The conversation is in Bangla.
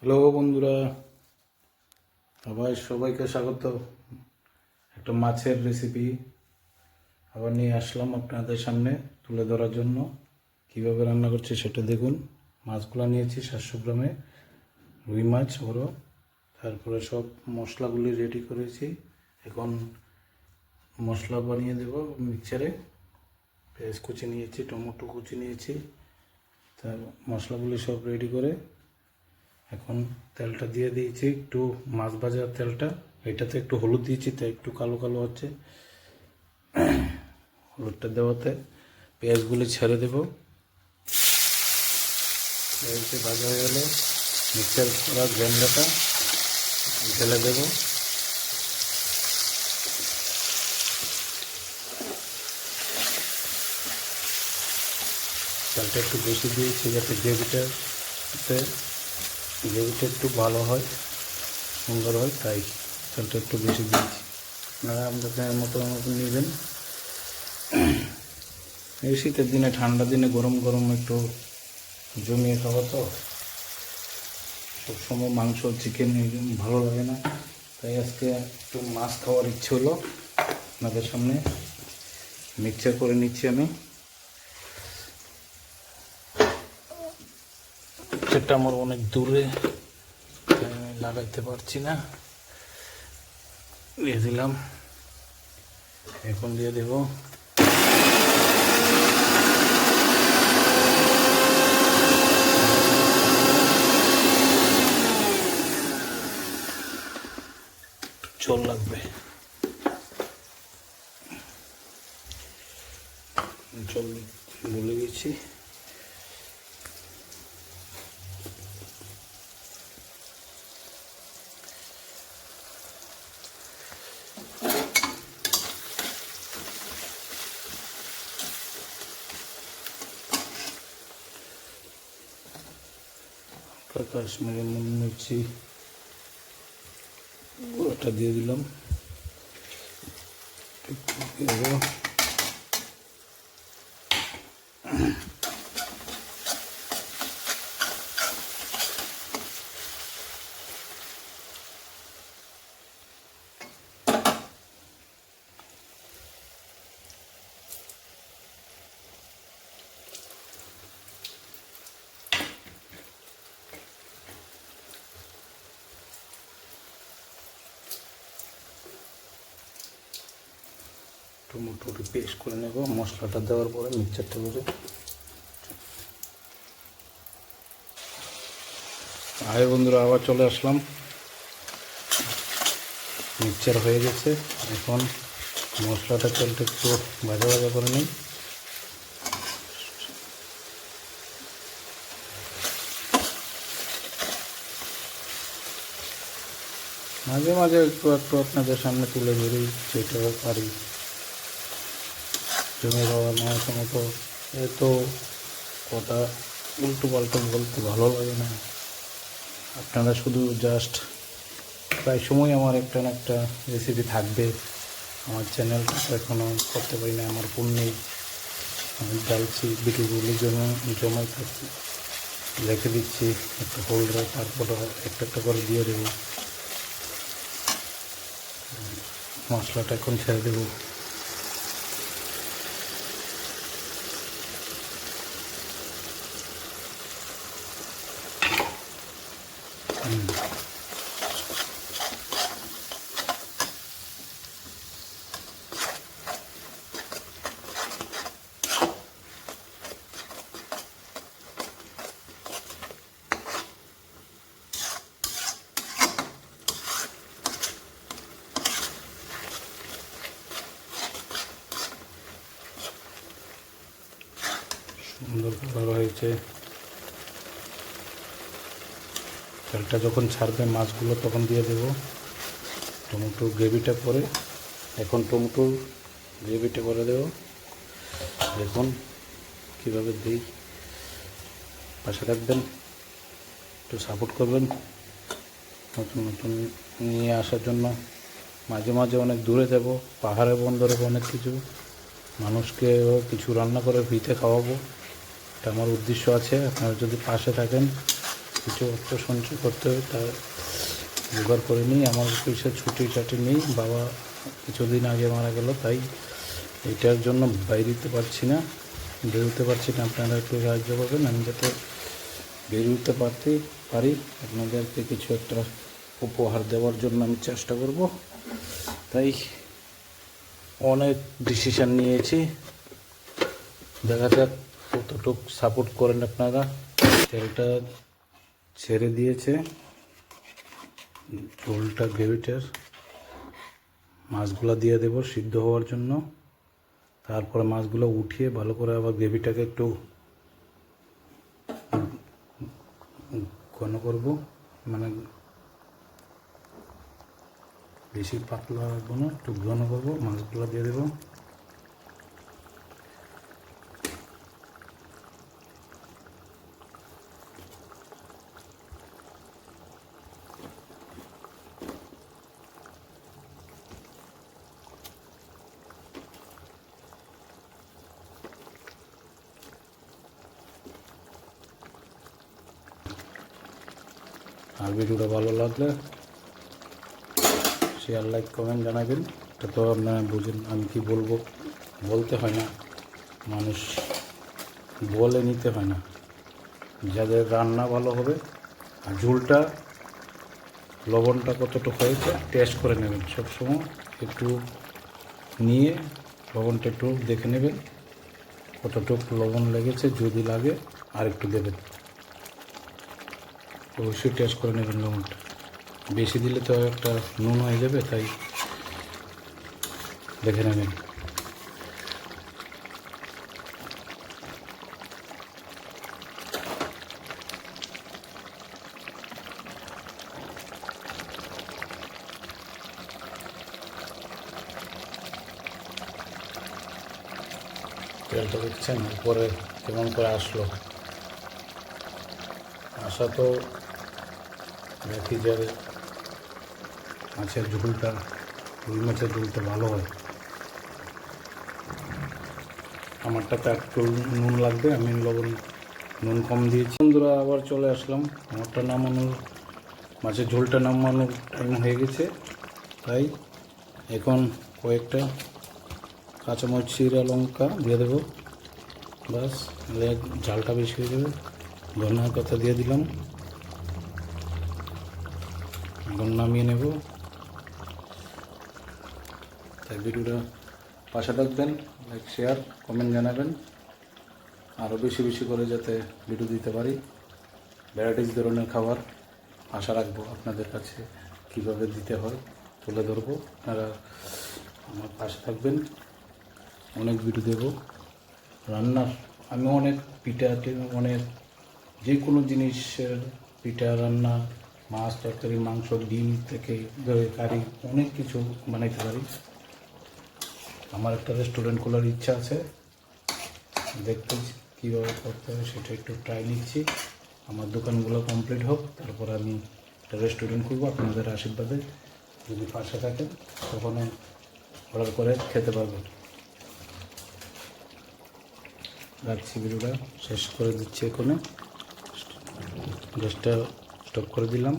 হ্যালো বন্ধুরা, সবাইকে স্বাগত। একটা মাছের রেসিপি আবার নিয়ে আসলাম আপনাদের সামনে তুলে ধরার জন্য। কিভাবে রান্না করছি সেটা দেখুন। মাছগুলো নিয়েছি 700 গ্রামে, রুই মাছ বড়। তারপরে সব মশলাগুলি রেডি করেছি। এখন মশলা বানিয়ে দেব মিক্সচারে। পেঁয়াজ কুচি নিয়েছি, টমেটো কুচি নিয়েছি। তার মশলাগুলি সব রেডি করে এখন তেলটা দিয়ে দিয়েছি, একটু মাছ ভাজার তেলটা। এটাতে একটু হলুদ দিয়েছি, তাই একটু কালো কালো হচ্ছে। হলুদটা দেওয়াতে পেঁয়াজগুলি ছেড়ে দেব। পেঁয়াজটি ভাজা হয়ে গেলে মিক্সচার করা গ্রাইন্ডারটা ঢেলে দেব। তেলটা একটু বেশি দিয়েছি যাতে গ্রেভিটা একটু ভালো হয়, সুন্দর হয়, তাই তেলটা একটু বেশি দিয়েছি। আপনারা আপনাদের মতো নেবেন। এই শীতের দিনে, ঠান্ডা দিনে গরম গরম একটু জমিয়ে খাওয়া তো। সবসময় মাংস চিকেন ভালো লাগে না, তাই আজকে একটু মাছ খাওয়ার ইচ্ছে হলো। আপনাদের সামনে মিক্সচার করে নিচ্ছি আমি। সেটা আমার অনেক দূরে, আমি লাগাইতে পারছি না। দিয়ে দিলাম, এখন দিয়ে দেব জল লাগবে। জল বলে গেছি। কাশ্মীরি মির্চি গুঁড়োটা দিয়ে দিলাম। টমেটোটি পেস্ট করে নেব মশলাটা দেওয়ার পরে, মিক্সচারটা করে। আরে বন্ধুরা, আবার চলে আসলাম। মিক্সচার হয়ে গেছে। এখন মশলাটা তেলটা একটু ভাজা ভাজা করে নিই। মাঝে মাঝে একটু একটু আপনাদের সামনে তুলে ধরি, যেটাও পারি। জমে যাওয়ার নয় মতো এত কথা উল্টো পাল্টো বলতে ভালো লাগে না। আপনারা শুধু জাস্ট, প্রায় সময় আমার একটা না একটা রেসিপি থাকবে। আমার চ্যানেলটা এখনও করতে পারি না, আমার ফোন নেই। আমি ডালছি, ভিডিওগুলির জন্য জমাই থাকছি, রেখে দিচ্ছি একটা হোল্ডারে, তারপরে একটা একটা করে দিয়ে দেবো। মশলাটা এখন ছেড়ে দেবো। সুন্দর কালার হয়েছে। তেলটা যখন ছাড়বে মাছগুলো, তখন দিয়ে দেবো টমেটো গ্রেভিটা করে। এখন টমেটো গ্রেভিটা করে দেবো। দেখুন কীভাবে দিই, পাশে রাখবেন, একটু সাপোর্ট করবেন নতুন নতুন নিয়ে আসার জন্য। মাঝে মাঝে অনেক দূরে যাব, পাহাড়ে বন্দরে অনেক কিছু মানুষকেও কিছু রান্না করে ফ্রিতে খাওয়াবো। এটা আমার উদ্দেশ্য আছে। আপনারা যদি পাশে থাকেন, কিছু অর্থ সঞ্চয় করতে হবে, তা জোগাড় করে নিই। আমার পয়সা ছুটি টাটি নেই, বাবা কিছুদিন আগে মারা গেল, তাই এটার জন্য বেরোতে পারছি না। আপনারা একটু সাহায্য করবেন, আমি যাতে বেরোতে পারি। আপনাদেরকে কিছু একটা উপহার দেওয়ার জন্য আমি চেষ্টা করব। তাই অনেক ডিসিশান নিয়েছি, দেখা যাক কতটুক সাপোর্ট করেন আপনারা। তেলটা ছেড়ে দিয়েছে, ঝোলটা গ্রেভিটার, মাছগুলো দিয়ে দেব সিদ্ধ হওয়ার জন্য। তারপরে মাছগুলো উঠিয়ে ভালো করে আবার গ্রেভিটাকে একটু ঘন করব, মানে বেশি পাতলা রাখবো না, একটু ঘন করবো। মাছগুলো দিয়ে দেবো। আর ভিডিওটা ভালো লাগলে শেয়ার, লাইক, কমেন্ট জানাবেন। এটা তো আপনারা বুঝেন আমি কি বলবো, বলতে হয় না, মানুষ বলে নিতে হয় না। যাদের রান্না ভালো হবে, আর ঝোলটা লবণটা কতটুকু হয়েছে টেস্ট করে নেবেন সবসময়। একটু নিয়ে লবণটা একটু দেখে নেবেন কতটুকু লবণ লেগেছে, যদি লাগে আর একটু দেবেন। অবশ্যই টেস্ট করে নেবেন লবণটা, বেশি দিলে তো একটা নুন হয়ে যাবে, তাই দেখে নেবেন। তেলটা দেখছেন উপরে কেমন করে আসলো, আসা তো দেখি যাবে। মাছের ঝোলটা, রুই মাছের ঝোলটা ভালো হয়। আমারটা তো একটু নুন লাগবে, আমি নুন কম দিয়েছি। বন্ধুরা আবার চলে আসলাম, আমারটা নামানোর, মাছের ঝোলটা নামানোর টাইম হয়ে গেছে। তাই এখন কয়েকটা কাঁচামরিচ, চিরা, লঙ্কা দিয়ে দেবো, বাস। ঝালটা বেশি হয়ে যাবে। ধনিয়া পাতা দিয়ে দিলাম, এখন নামিয়ে নেব। তাই ভিডিওটা পাশে থাকবেন, লাইক, শেয়ার, কমেন্ট জানাবেন, আরও বেশি বেশি করে যাতে ভিডিও দিতে পারি। ভ্যারাইটিস ধরনের খাবার আশা রাখবো আপনাদের কাছে, কীভাবে দিতে হয় তুলে ধরবো। আপনারা আমার পাশে থাকবেন, অনেক ভিডিও দেবো রান্নার। আমি অনেক পিঠা, অনেক যে কোনো জিনিসের পিঠা, রান্না, মাছ, তরকারি, মাংস, ডিম থেকে ধরে কারি, অনেক কিছু বানাইতে পারি। আমার একটা রেস্টুরেন্ট খোলার ইচ্ছা আছে, দেখতে কীভাবে করতে হবে সেটা একটু ট্রাই নিচ্ছি। আমার দোকানগুলো কমপ্লিট হোক, তারপর আমি একটা রেস্টুরেন্ট খুলবো। আপনাদের আশীর্বাদে যদি পাশে থাকেন তখন অর্ডার করে খেতে পারবেন। রাখছি, ভিডিওটা শেষ করে দিচ্ছি। এখানে গ্যাসটা স্টপ করে দিলাম।